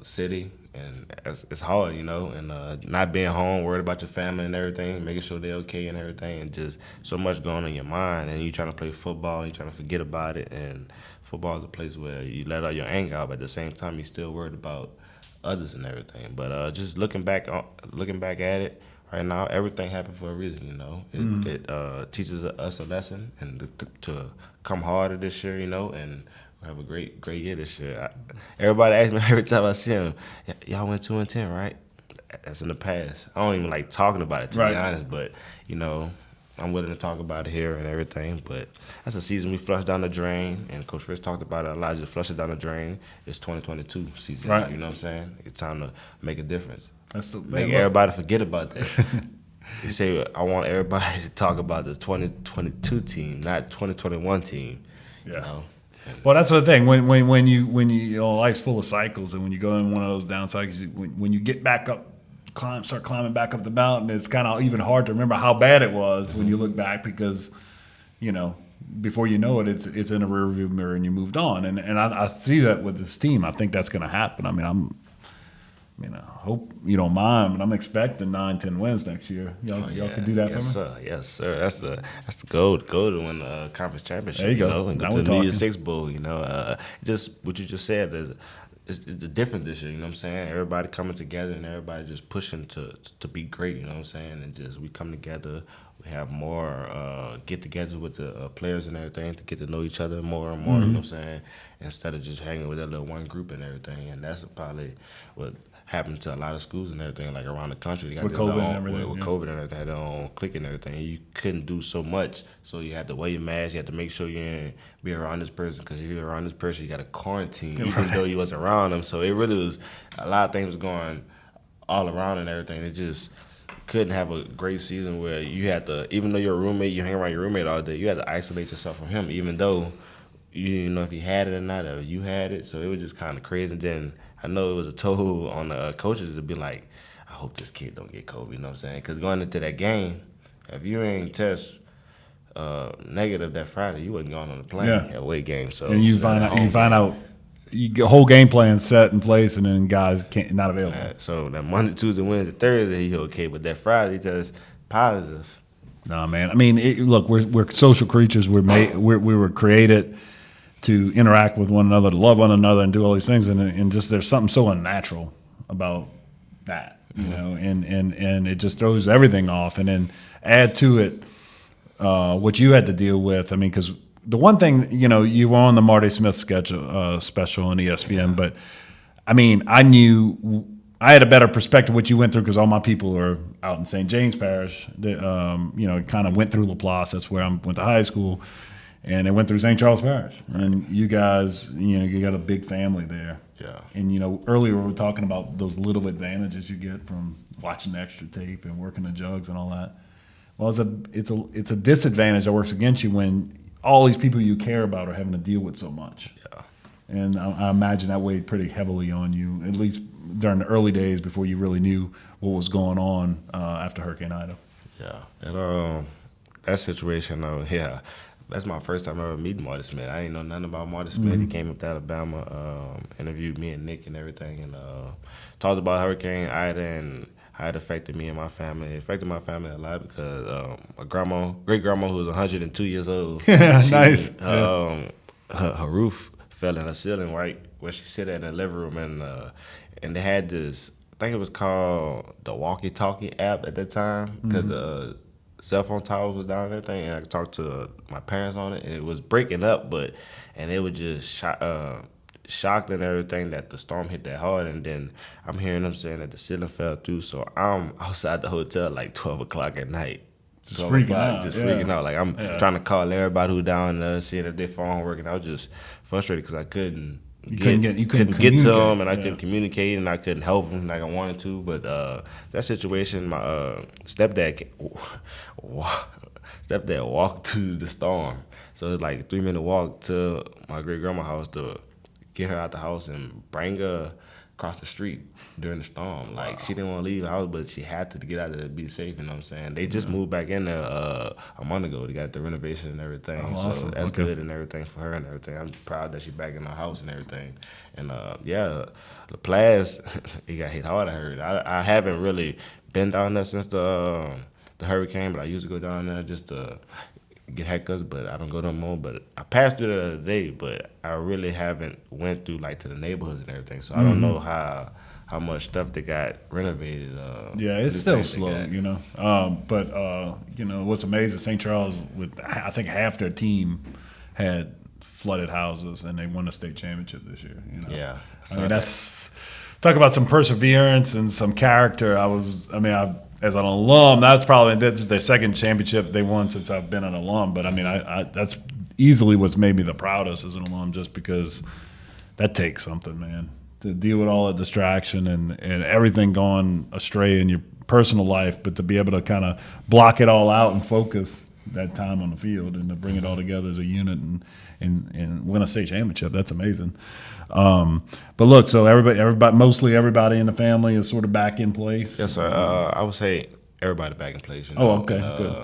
city, and it's hard, and not being home, worried about your family and everything, making sure they're okay and everything, and just so much going on in your mind, and you trying to play football, and you trying to forget about it, and football is a place where you let out your anger out, but at the same time, you're still worried about others and everything. But just looking back at it. Right now, everything happened for a reason, It teaches us a lesson, and to come harder this year, and we'll have a great year this year. Everybody asks me every time I see him, y'all went 2-10, right? That's in the past. I don't even like talking about it, to be honest, but, I'm willing to talk about it here and everything. But that's a season we flushed down the drain, and Coach Fritz talked about it a lot. Just flush it down the drain. It's 2022 season, right. You know what I'm saying? It's time to make a difference. Make everybody forget about that. You say, I want everybody to talk about the 2022 team, not 2021 team. Yeah. Well, that's the thing. When you life's full of cycles, and when you go in one of those down cycles, when you get back up, start climbing back up the mountain, it's kind of even hard to remember how bad it was when you look back, because before you know it, it's in a rearview mirror and you moved on. And I see that with this team. I think that's going to happen. I mean, I hope you don't mind, but I'm expecting 9-10 wins next year. Y'all can do that for me? Sir. Yes, sir. That's the goal. Go to win the conference championship. There you go. And go to the New Year's Six Bowl. Just what you just said is the difference this year. You know what I'm saying? Everybody coming together and everybody just pushing to be great. You know what I'm saying? And just we come together. We have more get-togethers with the players and everything to get to know each other more and more. Mm-hmm. You know what I'm saying? Instead of just hanging with that little one group and everything. And that's probably what happened to a lot of schools and everything, like around the country. They got with COVID and everything. With COVID and everything, had their own clique and everything. And you couldn't do so much, so you had to wear your mask. You had to make sure you didn't be around this person, because if you're around this person, you got to quarantine, even though you wasn't around them. So it really was a lot of things going all around and everything. It just couldn't have a great season where you had to, even though you're a roommate, you hang around your roommate all day, you had to isolate yourself from him, even though you didn't know if he had it or not, or you had it. So it was just kind of crazy. And then I know it was a toll on the coaches to be like, I hope this kid don't get COVID, you know what I'm saying? Because going into that game, if you ain't test negative that Friday, you wasn't going on the plane at away game. So and you find out, you get whole game plan set in place, and then guys not available. So that Monday, Tuesday, Wednesday, Thursday, he okay, but that Friday just positive. Nah, man. I mean, look, we're social creatures. We were created to interact with one another, to love one another, and do all these things, and just there's something so unnatural about that, and it just throws everything off. And then add to it what you had to deal with. I mean, because the one thing, you were on the Marty Smith special on ESPN, but I mean, I knew I had a better perspective of what you went through, because all my people are out in St. James Parish. They, kind of went through LaPlace. That's where I went to high school. And they went through St. Charles Parish. And you guys, you got a big family there. Yeah. And, earlier we were talking about those little advantages you get from watching the extra tape and working the jugs and all that. Well, it's a disadvantage that works against you when all these people you care about are having to deal with so much. Yeah. And I imagine that weighed pretty heavily on you, at least during the early days before you really knew what was going on after Hurricane Ida. Yeah. And that situation, that's my first time ever meeting Marty Smith. I didn't know nothing about Marty Smith. Mm-hmm. He came up to Alabama, interviewed me and Nick and everything, and talked about Hurricane Ida and how it affected me and my family. It affected my family a lot because my great grandma, who was 102 years old, nice. Her roof fell in her ceiling right where she sit in the living room, and they had this, I think it was called the Walkie Talkie app at that time, because the cell phone towers was down and everything, and I talked to my parents on it, and it was breaking up, and it was just shocked and everything that the storm hit that hard. And then I'm hearing them saying that the ceiling fell through, so I'm outside the hotel like 12 o'clock at night. Just freaking out. Freaking out. Like, I'm trying to call everybody who down there, seeing if their phone working. I was just frustrated because I couldn't get to them, and I couldn't communicate, and I couldn't help them like I wanted to. But that situation, my stepdad walked through the storm. So it's like a 3-minute walk to my great grandma's house to get her out the house and bring her across the street during the storm. Like she didn't want to leave the house, but she had to get out there to be safe. You know what I'm saying? They just moved back in there a month ago. They got the renovation and everything, so awesome. that's good and everything for her and everything. I'm proud that she's back in her house and everything. And yeah, the Plaza, it got hit hard. I heard. I haven't really been down there since the hurricane, but I used to go down there just to get haircuts, but I don't go no more. But I passed through there the other day, but I really haven't went through like to the neighborhoods and everything. So I don't know how much stuff they got renovated. Yeah, it's still slow, you know. But you know what's amazing? St. Charles, with I think half their team had flooded houses, and they won a state championship this year. You know? Yeah, I mean that's talk about some perseverance and some character. As an alum, that's their second championship they won since I've been an alum. But I mean, I that's easily what's made me the proudest as an alum, just because that takes something, man, to deal with all the distraction and everything going astray in your personal life, but to be able to kind of block it all out and focus that time on the field and to bring it all together as a unit and win a state championship. That's amazing. But look, so mostly everybody in the family is sort of back in place. Yes, sir. I would say everybody back in place. You know? Oh, okay, good.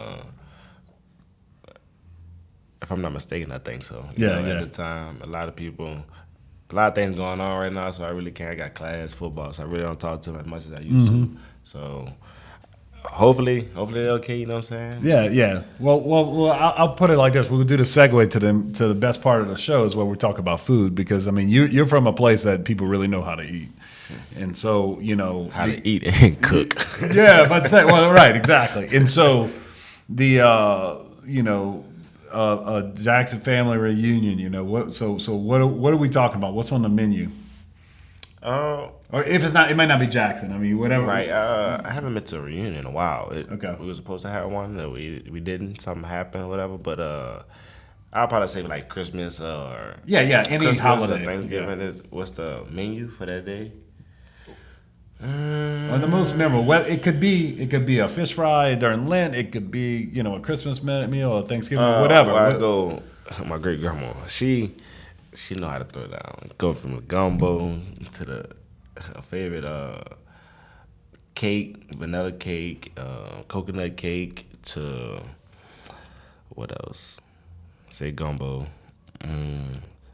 If I'm not mistaken, I think so. Yeah. At the time, a lot of things going on right now, so I really can't. I got class, football, so I really don't talk to them as much as I used to. So hopefully they're okay. You know what I'm saying? Yeah. Well, I'll put it like this: we'll do the segue to the best part of the show is where we talk about food, because I mean you're from a place that people really know how to eat, and so you know how to eat and cook. Yeah, but right, exactly. And so the Jackson family reunion. You know what? So what are we talking about? What's on the menu? Or if it's not, it might not be Jackson. I mean, whatever. Right. I haven't been to a reunion in a while. Okay. We were supposed to have one. We didn't. Something happened or whatever. But I'll probably say like Christmas or any Christmas holiday. Or Thanksgiving is what's the menu for that day? Or the most memorable. Well, it could be a fish fry during Lent. It could be a Christmas meal or Thanksgiving, whatever. Well, I go. My great grandma. She know how to throw it down. Go from the gumbo to her favorite cake, vanilla cake, coconut cake, to what else? Say gumbo,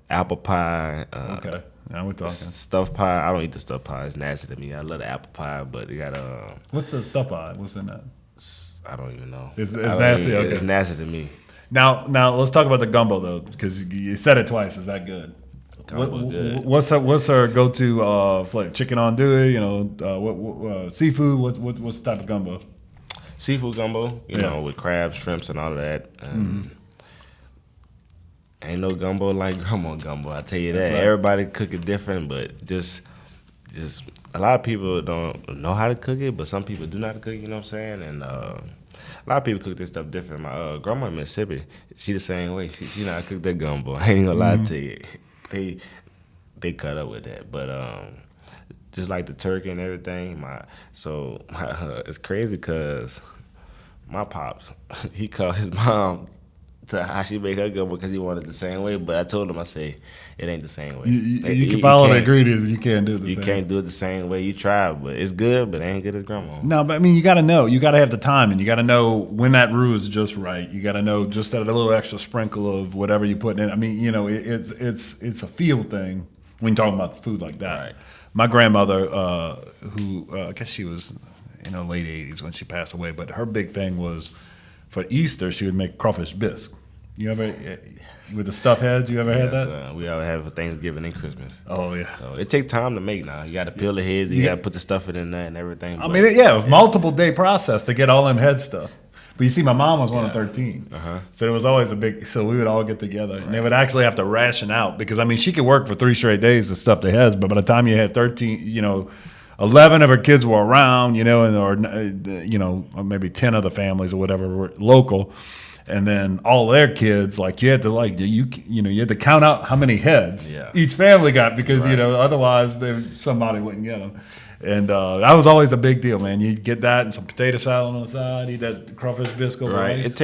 apple pie. Okay, now we're talking. Stuffed pie. I don't eat the stuffed pie. It's nasty to me. I love the apple pie, but it got What's the stuffed pie? What's in that? I don't even know. It's nasty. Okay. It's nasty to me. Now let's talk about the gumbo though, because you said it twice. Is that good? Good. What's her go-to flavor? Chicken andouille, what seafood? What's the type of gumbo? Seafood gumbo, you know, with crabs, shrimps, and all of that. Ain't no gumbo like grandma gumbo. I tell you that. Right. Everybody cook it different, but just a lot of people don't know how to cook it, but some people do know how to cook it. You know what I'm saying? And a lot of people cook this stuff different. My grandma in Mississippi, she the same way. She know how to cook that gumbo. I ain't gonna lie to you. They cut up with that, but just like the turkey and everything. It's crazy because my pops, he called his mom to how she make her gumbo because he wanted the same way. But I told him, I say, it ain't the same way. You can follow the ingredients, you can't do it the same. You can't do it the same way. You try, but it's good, but it ain't good as grandma. No, but I mean, you got to know. You got to have the time, and you got to know when that roux is just right. You got to know just that a little extra sprinkle of whatever you put in. I mean, it's a feel thing when you're talking about food like that. Right. My grandmother, who I guess she was in her late 80s when she passed away, but her big thing was for Easter she would make crawfish bisque. You ever with the stuffed heads? You ever had that? We all have for Thanksgiving and Christmas. Oh yeah. So it takes time to make now. You got to peel the heads. You got to put the stuff in there and everything. I mean, it was multiple day process to get all them head stuff. But you see, my mom was one of 13, so it was always a big. So we would all get together, and they would actually have to ration out because I mean, she could work for 3 straight days to stuff the heads, but by the time you had 13, 11 of her kids were around, or maybe 10 of the families or whatever were local. And then all their kids, like you had to count out how many heads each family got because otherwise somebody wouldn't get them. And that was always a big deal, man. You get that and some potato salad on the side, eat that crawfish bisque over rice. It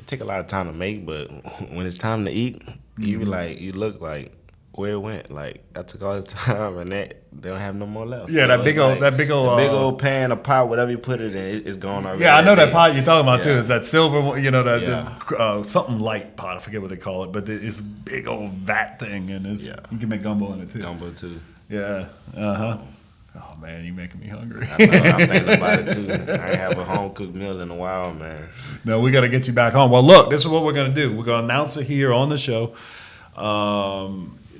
take a lot of time to make, but when it's time to eat, you look like where it went. Like I took all the time, and they don't have no more left. Yeah, So that big it's old, like, that big old, the big old pan, a pot, whatever you put it in, it's gone already. Yeah, I know that pot you're talking about too. Yeah. Is that silver? That Yeah. something light pot. I forget what they call it, but it's a big old vat thing, and you can make gumbo in it too. Gumbo too. Yeah. Uh-huh. Oh man, you making me hungry. I know, I'm thinking about it too. I ain't have a home cooked meal in a while, man. No, we got to get you back home. Well, look, this is what we're going to do. We're going to announce it here on the show.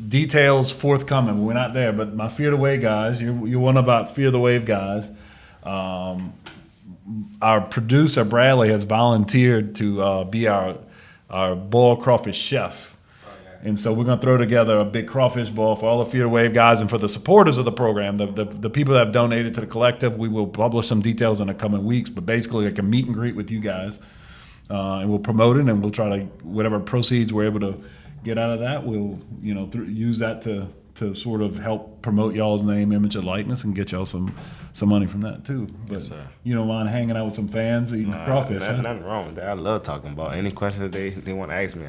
Details forthcoming. We're not there, but my Fear the Wave guys, you're one of our Fear the Wave guys. Our producer Bradley has volunteered to be our boiled crawfish chef. And so we're going to throw together a big crawfish bowl for all the Fear the Wave guys and for the supporters of the program, the people that have donated to the collective. We will publish some details in the coming weeks, but basically like a meet and greet with you guys. And we'll promote it, and we'll try to, whatever proceeds we're able to get out of that, we'll use that to sort of help promote y'all's name, image, and likeness, and get y'all some money from that too. But Yes, sir. you don't mind hanging out with some fans eating crawfish, huh? Nothing wrong with that. I love talking about any question that they want to ask me.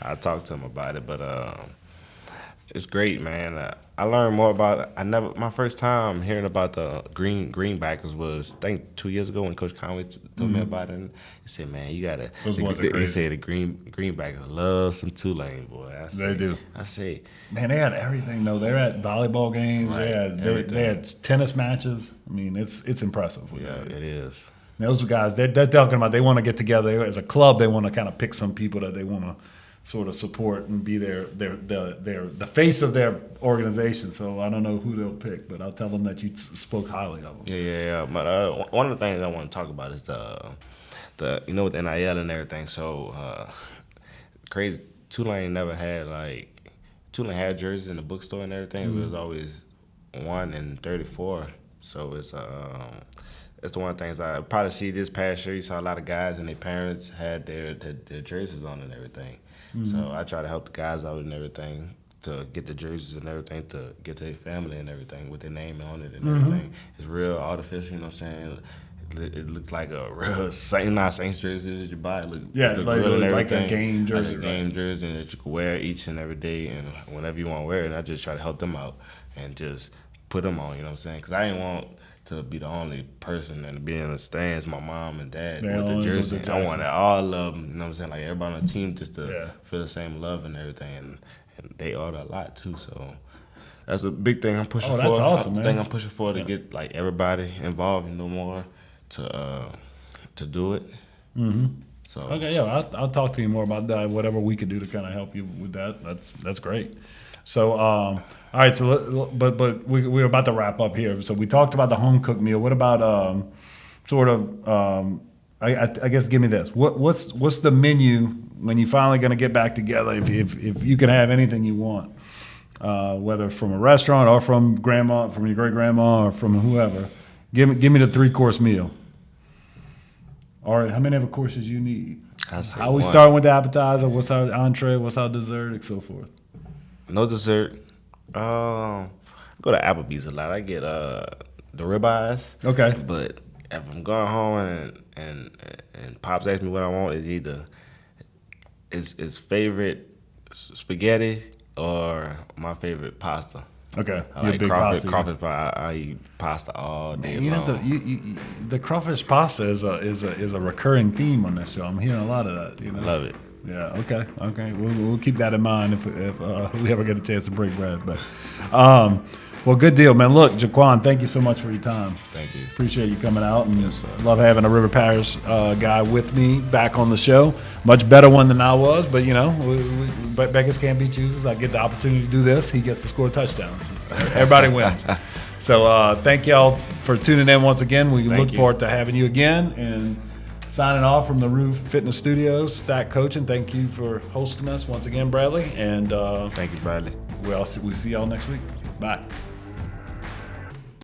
I talk to them about it, but it's great, man. I learned more about it. My first time hearing about the greenbackers was, I think, 2 years ago when Coach Conway told me about it. And he said, "Man, you gotta." He said the greenbackers love some Tulane, boy. They do. I say, man, they had everything though. They're at volleyball games. Right, They had tennis matches. I mean, it's impressive. Yeah, it is. Those guys, they're talking about they want to get together as a club. They want to kind of pick some people that they want to sort of support and be the face of their organization. So I don't know who they'll pick, but I'll tell them that you spoke highly of them. Yeah. But one of the things I want to talk about is the with NIL and everything. So crazy. Tulane had jerseys in the bookstore and everything. It was always 1 in 34. So it's the one of the things I probably see this past year. You saw a lot of guys and their parents had their jerseys on and everything. So I try to help the guys out and everything to get the jerseys and everything to get to their family and everything with their name on it and everything. It's real artificial, you know what I'm saying? It looks like a real Saints jersey that you buy. It look real and like a everything. game jersey. Like a game jersey that you can wear each and every day and whenever you want to wear it. And I just try to help them out and just put them on, you know what I'm saying? Because I didn't want to be the only person and to be in the stands, my mom and dad with the jersey. I wanted all of them, you know what I'm saying? Like everybody on the team just to feel the same love and everything. And they order a lot too, so that's a big thing I'm pushing for. That's awesome, man. Thing I'm pushing for to get like everybody involved, more to do it. Mm-hmm. So okay, I'll talk to you more about that. Whatever we could do to kind of help you with that, that's great. So all right, so but we're about to wrap up here. So we talked about the home cooked meal. What about I guess give me this. What's the menu when you finally going to get back together? If you can have anything you want, whether from a restaurant or from grandma, from your great grandma, or from whoever, give me the 3-course meal. Or how many of the courses you need? How we starting with the appetizer? What's our entree? What's our dessert, and so forth? No dessert. Go to Applebee's a lot. I get the ribeyes. Okay. But if I'm going home and Pops asks me what I want, is either his favorite spaghetti or my favorite pasta. Okay. I like crawfish pie. I eat pasta all day long. The crawfish pasta is a recurring theme on this show. I'm hearing a lot of that. I love it. Yeah. Okay. We'll keep that in mind if we ever get a chance to break bread. But well, good deal, man. Look, Jha'Quan, thank you so much for your time. Thank you. Appreciate you coming out, and love having a River Parish guy with me back on the show. Much better one than I was, but but beggars can't be choosers. I get the opportunity to do this. He gets to score touchdowns. Everybody wins. So thank y'all for tuning in once again. We look forward to having you again. And signing off from the Roof Fitness Studios, Stack Coaching. Thank you for hosting us once again, Bradley. And thank you, Bradley. We'll see y'all next week. Bye.